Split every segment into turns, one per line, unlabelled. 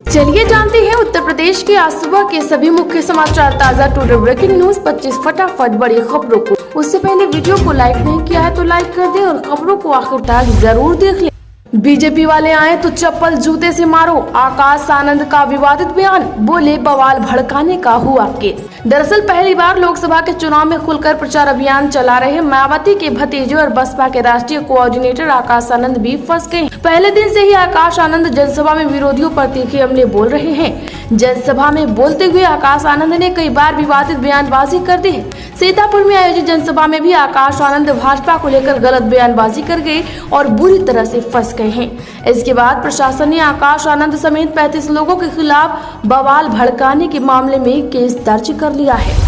चलिए जानते हैं उत्तर प्रदेश के आज सुबह के सभी मुख्य समाचार, ताज़ा टुडे ब्रेकिंग न्यूज 25 फटाफट बड़ी खबरों को। उससे पहले वीडियो को लाइक नहीं किया है तो लाइक कर दे और खबरों को आखिर तक जरूर देख ले। बीजेपी वाले आए तो चप्पल जूते से मारो, आकाश आनंद का विवादित बयान, बोले बवाल भड़काने का हुआ केस। दरअसल पहली बार लोकसभा के चुनाव में खुलकर प्रचार अभियान चला रहे मायावती के भतीजे और बसपा के राष्ट्रीय कोऑर्डिनेटर आकाश आनंद भी फंस गए। पहले दिन से ही आकाश आनंद जनसभा में विरोधियों पर तीखे हमले बोल रहे हैं। जनसभा में बोलते हुए आकाश आनंद ने कई बार विवादित बयानबाजी कर दी है। सीतापुर में आयोजित जनसभा में भी आकाश आनंद भाजपा को लेकर गलत बयानबाजी कर गए और बुरी तरह से फंस गए हैं। इसके बाद प्रशासन ने आकाश आनंद समेत 35 लोगों के खिलाफ बवाल भड़काने के मामले में केस दर्ज कर लिया है।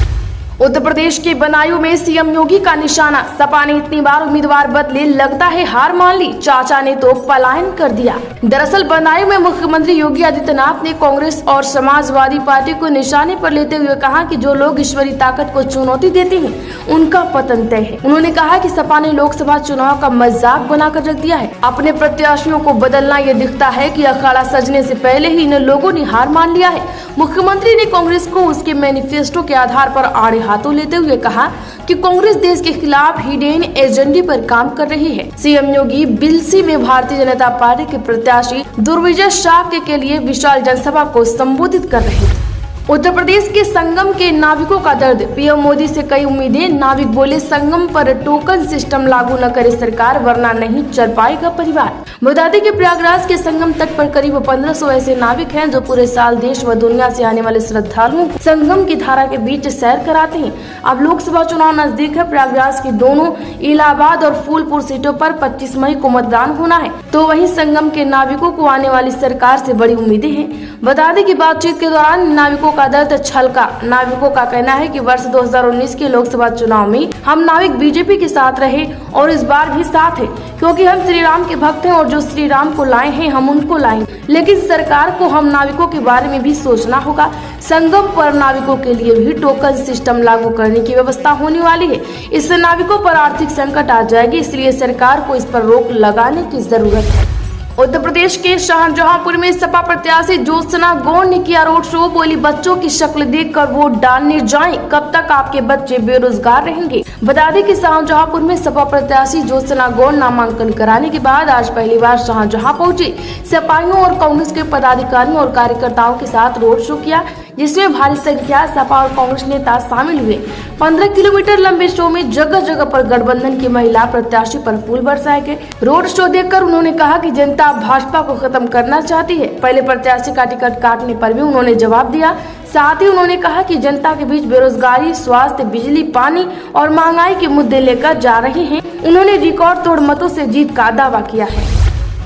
उत्तर प्रदेश के बदायूं में सीएम योगी का निशाना, सपा ने इतनी बार उम्मीदवार बदले, लगता है हार मान ली, चाचा ने तो पलायन कर दिया। दरअसल बदायूं में मुख्यमंत्री योगी आदित्यनाथ ने कांग्रेस और समाजवादी पार्टी को निशाने पर लेते हुए कहा कि जो लोग ईश्वरीय ताकत को चुनौती देते हैं उनका पतन तय है। उन्होंने कहा कि सपा ने लोकसभा चुनाव का मजाक बनाकर रख दिया है। अपने प्रत्याशियों को बदलना ये दिखता है कि अखाड़ा सजने से पहले ही इन लोगों ने हार मान लिया है। मुख्यमंत्री ने कांग्रेस को उसके मैनिफेस्टो के आधार पर आड़े हाथों लेते हुए कहा कि कांग्रेस देश के खिलाफ हिडन एजेंडे पर काम कर रही है। सीएम योगी बिलसी में भारतीय जनता पार्टी के प्रत्याशी दुर्विजय शाक्य के लिए विशाल जनसभा को संबोधित कर रहे थे। उत्तर प्रदेश के संगम के नाविकों का दर्द, पीएम मोदी से कई उम्मीदें, नाविक बोले संगम पर टोकन सिस्टम लागू न करे सरकार वरना नहीं चल पाएगा परिवार। बता दें कि प्रयागराज के संगम तट पर करीब 1500 ऐसे नाविक हैं जो पूरे साल देश व दुनिया से आने वाले श्रद्धालुओं को संगम की धारा के बीच सैर कराते हैं। अब लोकसभा चुनाव नजदीक है। प्रयागराज की दोनों इलाहाबाद और फूलपुर सीटों पर 25 मई को मतदान होना है, तो वहीं संगम के नाविकों को आने वाली सरकार से बड़ी उम्मीदें हैं। बता दें कि बातचीत के दौरान नाविकों का दर्द छलका। नाविकों का कहना है कि वर्ष 2019 के लोकसभा चुनाव में हम नाविक बीजेपी के साथ रहे और इस बार भी साथ है, क्योंकि हम श्री राम के भक्त हैं और जो श्री राम को लाए हैं हम उनको लाएंगे। लेकिन सरकार को हम नाविकों के बारे में भी सोचना होगा। संगम पर नाविकों के लिए भी टोकन सिस्टम लागू करने की व्यवस्था होने वाली है। इससे नाविकों पर आर्थिक संकट आ जाएगी, इसलिए सरकार को इस पर रोक लगाने की जरूरत है। उत्तर प्रदेश के शाहजहांपुर में सपा प्रत्याशी ज्योत्सना गौड़ ने किया रोड शो, बोली बच्चों की शक्ल देखकर वोट डालने जाएं, कब तक आपके बच्चे बेरोजगार रहेंगे। बता दें कि शाहजहांपुर में सपा प्रत्याशी ज्योत्सना गौड़ नामांकन कराने के बाद आज पहली बार शाहजहां पहुंची। सपाइयों और कांग्रेस के पदाधिकारियों और कार्यकर्ताओं के साथ रोड शो किया, जिसमें भारी संख्या सपा और कांग्रेस नेता शामिल हुए। 15 किलोमीटर लंबे शो में जगह जगह पर गठबंधन की महिला प्रत्याशी पर फूल बरसाए गए। रोड शो देखकर उन्होंने कहा कि जनता भाजपा को खत्म करना चाहती है। पहले प्रत्याशी का टिकट काटने पर भी उन्होंने जवाब दिया। साथ ही उन्होंने कहा कि जनता के बीच बेरोजगारी, स्वास्थ्य, बिजली, पानी और महंगाई के मुद्दे लेकर जा रहे हैं। उन्होंने रिकॉर्ड तोड़ मतों से जीत का दावा किया है।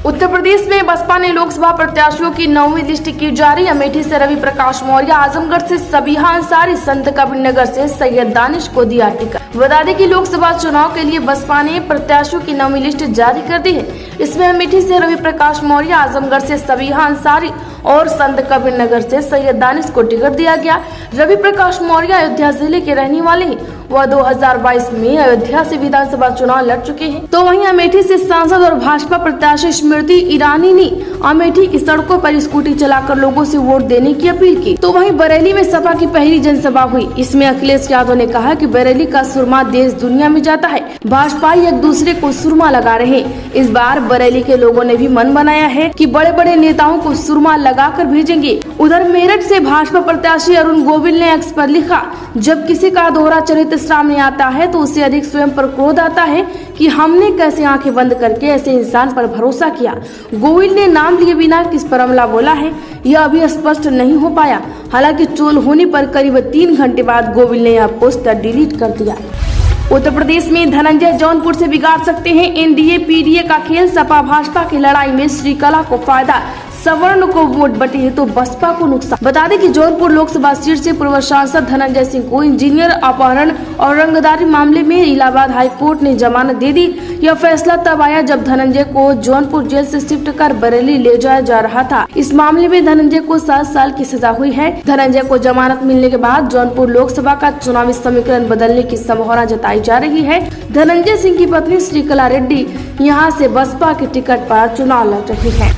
उत्तर प्रदेश में बसपा ने लोकसभा प्रत्याशियों की 9वीं लिस्ट की जारी। अमेठी से रवि प्रकाश मौर्य, आजमगढ़ से सबीहा अंसारी, संत कबीरनगर से सैयद दानिश को दिया टिकट। बता दें कि लोकसभा चुनाव के लिए बसपा ने प्रत्याशियों की 9वीं लिस्ट जारी कर दी है। इसमें अमेठी से रवि प्रकाश मौर्य, आजमगढ़ से सबीहा अंसारी और संत कबीरनगर से सैयद दानिश को टिकट दिया गया। रवि प्रकाश मौर्य अयोध्या जिले के रहने वाले हैं। वह 2022 में अयोध्या से विधानसभा चुनाव लड़ चुके हैं। तो वहीं अमेठी से सांसद और भाजपा प्रत्याशी स्मृति ईरानी ने अमेठी की सड़कों पर स्कूटी चलाकर लोगों से वोट देने की अपील की। तो वहीं बरेली में सपा की पहली जनसभा हुई। इसमें अखिलेश यादव ने कहा कि बरेली का सुरमा देश दुनिया में जाता है, भाजपा एक दूसरे को सुरमा लगा रहे। इस बार बरेली के लोगों ने भी मन बनाया है कि बड़े बड़े नेताओं को सुरमा लगाकर भेजेंगे। उधर मेरठ से भाजपा प्रत्याशी अरुण गोविल ने एक्स पर लिखा, जब किसी का दोहरा चरित्र सामने आता है तो उससे अधिक स्वयं पर क्रोध आता है कि हमने कैसे आंखें बंद करके ऐसे इंसान पर भरोसा किया। गोविल ने नाम लिए बिना किस पर हमला बोला है यह अभी स्पष्ट नहीं हो पाया। हालांकि ट्रोल होने पर करीब 3 घंटे बाद गोविल ने यह पोस्ट डिलीट कर दिया। उत्तर प्रदेश में धनंजय जौनपुर से बिगाड़ सकते हैं एनडीए पीडीए का खेल, सपा भाजपा की लड़ाई में श्रीकला को फायदा, सवर्ण को वोट बटे है तो बसपा को नुकसान। बता दें कि जौनपुर लोकसभा सीट से पूर्व सांसद धनंजय सिंह को इंजीनियर अपहरण और रंगदारी मामले में इलाहाबाद हाई कोर्ट ने जमानत दे दी। यह फैसला तब आया जब धनंजय को जौनपुर जेल से शिफ्ट कर बरेली ले जाया जा रहा था। इस मामले में धनंजय को 7 साल की सजा हुई है। धनंजय को जमानत मिलने के बाद जौनपुर लोकसभा का चुनावी समीकरण बदलने की संभावना जताई जा रही है। धनंजय सिंह की पत्नी श्रीकला रेड्डी यहाँ से बसपा के टिकट पर चुनाव लड़ रही है।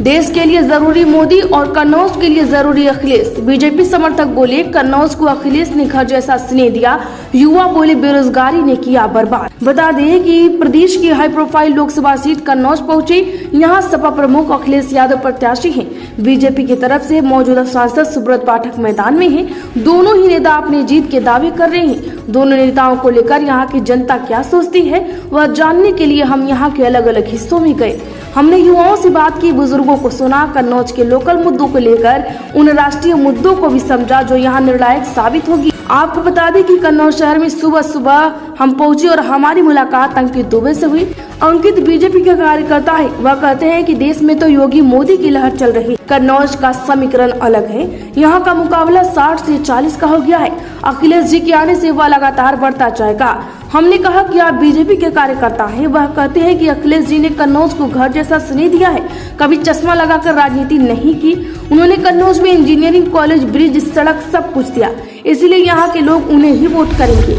देश के लिए जरूरी मोदी और कन्नौज के लिए जरूरी अखिलेश। बीजेपी समर्थक बोले कन्नौज को अखिलेश ने घर जैसा स्नेह दिया, युवा बोले बेरोजगारी ने किया बर्बाद। बता दें कि प्रदेश की high profile Lok Sabha seat Kannauj पहुंचे। यहां सपा प्रमुख अखिलेश यादव प्रत्याशी हैं। बीजेपी की तरफ से मौजूदा सांसद सुब्रत पाठक मैदान में हैं। दोनों ही नेता अपनी जीत के दावे कर रहे हैं। दोनों नेताओं को लेकर यहाँ की जनता क्या सोचती है वह जानने के लिए हम यहाँ के अलग अलग हिस्सों में गए। हमने युवाओं से बात की, बुजुर्गों को सुना, कन्नौज के लोकल मुद्दों को लेकर उन राष्ट्रीय मुद्दों को भी समझा जो यहाँ निर्णायक साबित होगी। आपको बता दें कि कन्नौज शहर में सुबह सुबह हम पहुंचे और हमारी मुलाकात अंकित दुबे से हुई। अंकित बीजेपी का कार्यकर्ता है। वह कहते हैं कि देश में तो योगी मोदी की लहर चल रही है। कन्नौज का समीकरण अलग है। यहाँ का मुकाबला 60 से 40 का हो गया है। अखिलेश जी के आने से वह लगातार बढ़ता जाएगा। हमने कहा कि आप बीजेपी के कार्यकर्ता हैं। वह कहते हैं कि अखिलेश जी ने कन्नौज को घर जैसा स्नेह दिया है, कभी चश्मा लगाकर राजनीति नहीं की। उन्होंने कन्नौज में इंजीनियरिंग कॉलेज, ब्रिज, सड़क सब कुछ दिया, इसलिए यहाँ के लोग उन्हें ही वोट करेंगे।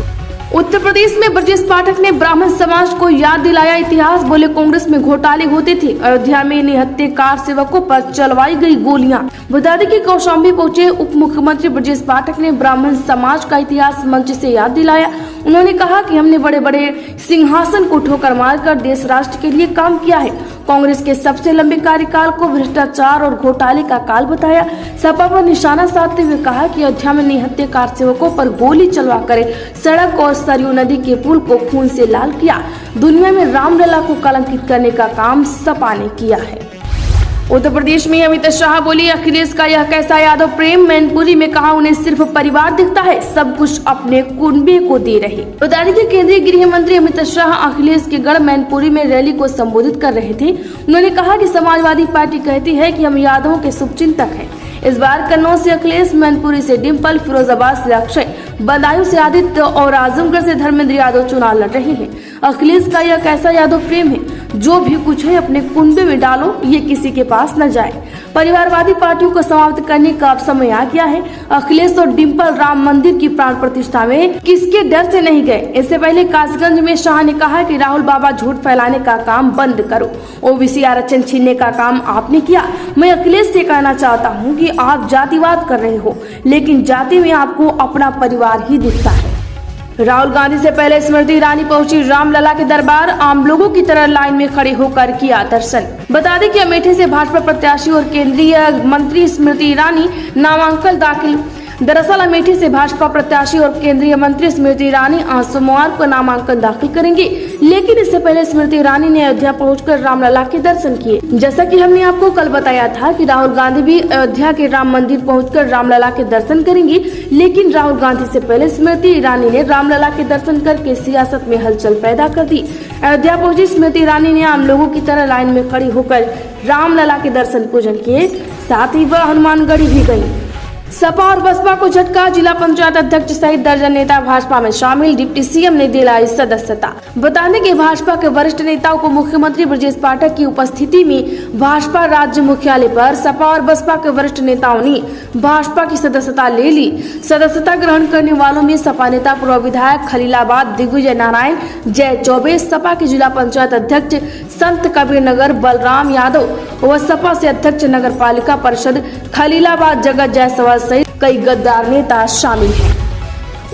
उत्तर प्रदेश में ब्रजेश पाठक ने ब्राह्मण समाज को याद दिलाया इतिहास। बोले कांग्रेस में घोटाले होते थे। अयोध्या में निहत्थे कार सेवकों पर चलवाई गई गोलियां। बता दें कि कौशाम्बी पहुंचे उप मुख्यमंत्री ब्रजेश पाठक ने ब्राह्मण समाज का इतिहास मंच से याद दिलाया। उन्होंने कहा कि हमने बड़े बड़े सिंहासन को ठोकर मारकर देश राष्ट्र के लिए काम किया है। कांग्रेस के सबसे लंबे कार्यकाल को भ्रष्टाचार और घोटाले का काल बताया। सपा पर निशाना साधते हुए कहा कि अयोध्या में निहत्थे कार सेवकों पर गोली चलवाकर सड़क और सरयू नदी के पुल को खून से लाल किया। दुनिया में रामलला को कलंकित करने का काम सपा ने किया है। उत्तर प्रदेश में अमित शाह बोली अखिलेश का यह कैसा यादव प्रेम। मैनपुरी में कहा उन्हें सिर्फ परिवार दिखता है, सब कुछ अपने कुनबे को दे रहे। बता दें कि केंद्रीय गृह मंत्री अमित शाह अखिलेश के गढ़ मैनपुरी में रैली को संबोधित कर रहे थे। उन्होंने कहा कि समाजवादी पार्टी कहती है कि हम यादवों के शुभचिंतक हैं। इस बार कन्नौज से अखिलेश, मैनपुरी से डिम्पल, फिरोजाबाद से अक्षय, बदायूं से आदित्य और आजमगढ़ से धर्मेंद्र यादव चुनाव लड़ रहे हैं। अखिलेश का यह कैसा यादव प्रेम है, जो भी कुछ है अपने कुनबे में डालो, ये किसी के पास न जाए। परिवारवादी पार्टियों को समाप्त करने का अब समय आ गया है। अखिलेश और डिम्पल राम मंदिर की प्राण प्रतिष्ठा में किसके डर से नहीं गए। इससे पहले कासगंज में शाह ने कहा कि राहुल बाबा झूठ फैलाने का काम बंद करो, ओबीसी आरक्षण छीनने का काम आपने किया। मैं अखिलेश से कहना चाहता हूँ कि आप जातिवाद कर रहे हो, लेकिन जाति में आपको अपना परिवार ही दिखता है। राहुल गांधी से पहले स्मृति ईरानी पहुंची रामलला के दरबार। आम लोगों की तरह लाइन में खड़े होकर किया दर्शन। बता दें कि अमेठी से भाजपा प्रत्याशी और केंद्रीय मंत्री स्मृति ईरानी नामांकन दाखिल। दरअसल अमेठी से भाजपा प्रत्याशी और केंद्रीय मंत्री स्मृति ईरानी आज सोमवार को नामांकन दाखिल करेंगी, लेकिन इससे पहले स्मृति ईरानी ने अयोध्या पहुंचकर रामलला के दर्शन किए। जैसा कि हमने आपको कल बताया था कि राहुल गांधी भी अयोध्या के राम मंदिर पहुंचकर रामलला के दर्शन करेंगी, लेकिन राहुल गांधी से पहले स्मृति ईरानी ने रामलला के दर्शन करके सियासत में हलचल पैदा कर दी। अयोध्या पहुंची स्मृति ईरानी ने आम लोगों की तरह लाइन में खड़ी होकर रामलला के दर्शन पूजन किए, साथ ही वह हनुमानगढ़ी भी गयी। सपा और बसपा को झटका। जिला पंचायत अध्यक्ष सहित दर्जन नेता भाजपा में शामिल। डिप्टी सीएम ने दिलाई सदस्यता। बताने के भाजपा के वरिष्ठ नेताओं को मुख्यमंत्री ब्रजेश पाठक की उपस्थिति में भाजपा राज्य मुख्यालय पर सपा और बसपा के वरिष्ठ नेताओं ने भाजपा की सदस्यता ले ली। सदस्यता ग्रहण करने वालों में सपा नेता पूर्व विधायक खलीलाबाद दिग्विजय नारायण, जय चौबे, सपा के जिला पंचायत अध्यक्ष संत कबीर नगर बलराम यादव व सपा से अध्यक्ष नगर पालिका परिषद खलीलाबाद जगत जायसवाल सहित कई गद्दार नेता शामिल हैं।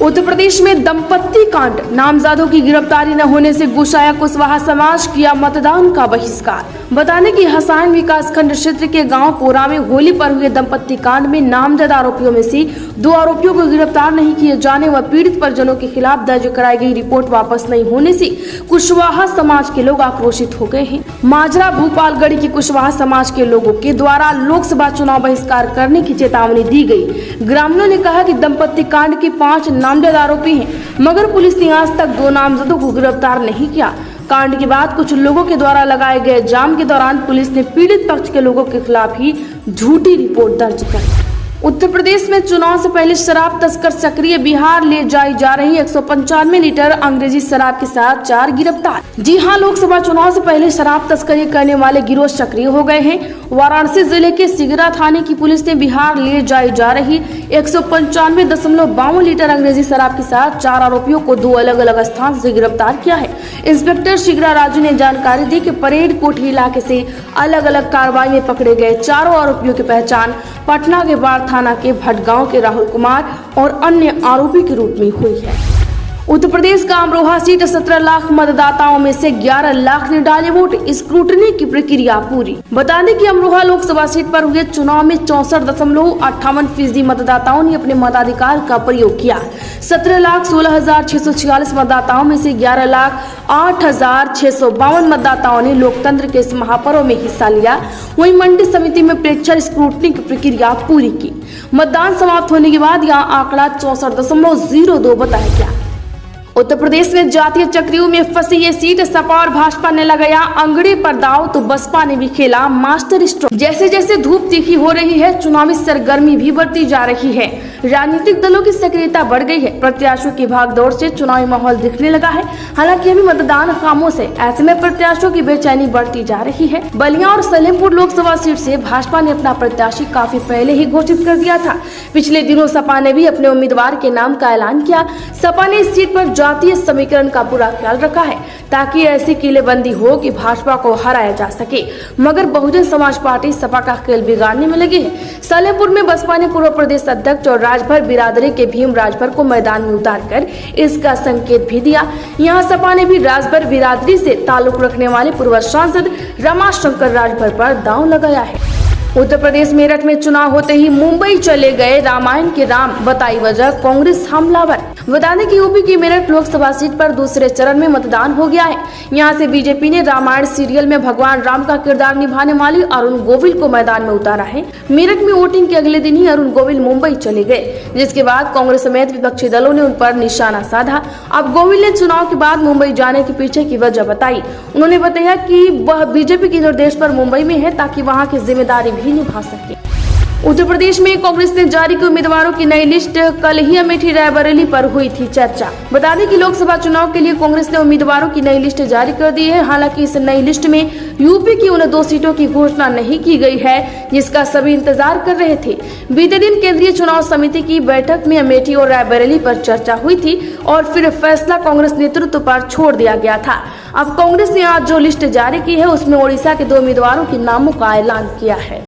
उत्तर प्रदेश में दंपत्ति कांड। नामजदों की गिरफ्तारी न होने से गुस्साया कुशवाहा समाज, किया मतदान का बहिष्कार। बताने की हसायन विकासखंड क्षेत्र के गांव पोरा में होली पर हुए दंपत्ति कांड में नामजद आरोपियों में से 2 आरोपियों को गिरफ्तार नहीं किए जाने व पीड़ित परिजनों के खिलाफ दर्ज कराई गई रिपोर्ट वापस नहीं होने से कुशवाहा समाज के लोग आक्रोशित हो गए हैं। माजरा भूपालगढ़ी की कुशवाहा समाज के लोगों के द्वारा लोकसभा चुनाव बहिष्कार करने की चेतावनी दी गई। ग्रामीणों ने कहा कि दंपत्ति कांड के 5 नामजद आरोपी हैं, मगर पुलिस ने आज तक 2 नामजदों को गिरफ्तार नहीं किया। कांड के बाद कुछ लोगों के द्वारा लगाए गए जाम के दौरान पुलिस ने पीड़ित पक्ष के लोगों के खिलाफ ही झूठी रिपोर्ट दर्ज कर उत्तर प्रदेश में चुनाव से पहले शराब तस्कर सक्रिय, बिहार ले जाई जा रही 195 लीटर अंग्रेजी शराब के साथ 4 गिरफ्तार। जी हां, लोकसभा चुनाव से पहले शराब तस्करी करने वाले गिरोह सक्रिय हो गए हैं। वाराणसी जिले के सिगरा थाने की पुलिस ने बिहार ले जाई जा रही 195.52 लीटर अंग्रेजी शराब के साथ 4 आरोपियों को 2 अलग अलग स्थान से गिरफ्तार किया है। इंस्पेक्टर शिगरा राजू ने जानकारी दी कि परेड कोठी इलाके से अलग अलग कार्रवाई में पकड़े गए चारों आरोपियों की पहचान पटना के बाढ़ थाना के भटगांव के राहुल कुमार और अन्य आरोपी के रूप में हुई है। उत्तर प्रदेश का अमरोहा सीट 17 लाख मतदाताओं में से 11 लाख ने डाले वोट, स्क्रूटनी की प्रक्रिया पूरी। बता दें कि अमरोहा लोकसभा सीट पर हुए चुनाव में 64.58% मतदाताओं ने अपने मताधिकार का प्रयोग किया। 17,16,646 मतदाताओं में से 11,08,652 मतदाताओं ने लोकतंत्र के इस महापर्व में हिस्सा लिया। वहीं मंडी समिति में प्रेक्षण स्क्रूटनी की प्रक्रिया पूरी की। मतदान समाप्त होने के बाद यहाँ आंकड़ा 64.02 बताया गया। उत्तर प्रदेश में जातीय चक्रियों में फंसी ये सीट सपा और भाजपा ने लगाया अंगड़े पर दाव, तो बसपा ने भी खेला मास्टर स्ट्रोक। जैसे जैसे धूप तीखी हो रही है, चुनावी सरगर्मी भी बढ़ती जा रही है। राजनीतिक दलों की सक्रियता बढ़ गई है। प्रत्याशियों की भागदौड़ से चुनावी माहौल दिखने लगा है। हालांकि अभी मतदान खामोश है, ऐसे में प्रत्याशियों की बेचैनी बढ़ती जा रही है। बलिया और सलेमपुर लोकसभा सीट से भाजपा ने अपना प्रत्याशी काफी पहले ही घोषित कर दिया था। पिछले दिनों सपा ने भी अपने उम्मीदवार के नाम का ऐलान किया। सपा ने इस सीट पर जातीय समीकरण का पूरा ख्याल रखा है ताकि ऐसी किलेबंदी हो कि भाजपा को हराया जा सके, मगर बहुजन समाज पार्टी सपा का खेल बिगाड़ने में लगी है। सलेमपुर में बसपा ने पूर्व प्रदेश अध्यक्ष और राजभर बिरादरी के भीम राजभर को मैदान में उतारकर इसका संकेत भी दिया। यहाँ सपा ने भी राजभर बिरादरी से ताल्लुक रखने वाले पूर्व सांसद रमाशंकर राजभर पर दांव लगाया है। उत्तर प्रदेश मेरठ में चुनाव होते ही मुंबई चले गए रामायण के राम, बताई वजह कांग्रेस हमलावर। बता दें कि यूपी की मेरठ लोकसभा सीट पर दूसरे चरण में मतदान हो गया है। यहां से बीजेपी ने रामायण सीरियल में भगवान राम का किरदार निभाने वाली अरुण गोविल को मैदान में उतारा है। मेरठ में वोटिंग के अगले दिन ही अरुण गोविल मुंबई चले गए, जिसके बाद कांग्रेस समेत विपक्षी दलों ने उन पर निशाना साधा। अब गोविल ने चुनाव के बाद मुंबई जाने के पीछे की वजह बताई। उन्होंने बताया कि वह बीजेपी के निर्देश पर मुंबई में है ताकि वहाँ की जिम्मेदारी भी निभा सके। उत्तर प्रदेश में कांग्रेस ने जारी की उम्मीदवारों की नई लिस्ट। कल ही अमेठी रायबरेली पर हुई थी चर्चा। बता दें कि लोकसभा चुनाव के लिए कांग्रेस ने उम्मीदवारों की नई लिस्ट जारी कर दी है। हालांकि इस नई लिस्ट में यूपी की उन 2 सीटों की घोषणा नहीं की गई है जिसका सभी इंतजार कर रहे थे। बीते दिन केंद्रीय चुनाव समिति की बैठक में अमेठी और रायबरेली पर चर्चा हुई थी और फिर फैसला कांग्रेस नेतृत्व पर छोड़ दिया गया था। अब कांग्रेस ने आज जो लिस्ट जारी की है उसमें ओडिशा के 2 उम्मीदवारों के नामों का ऐलान किया है।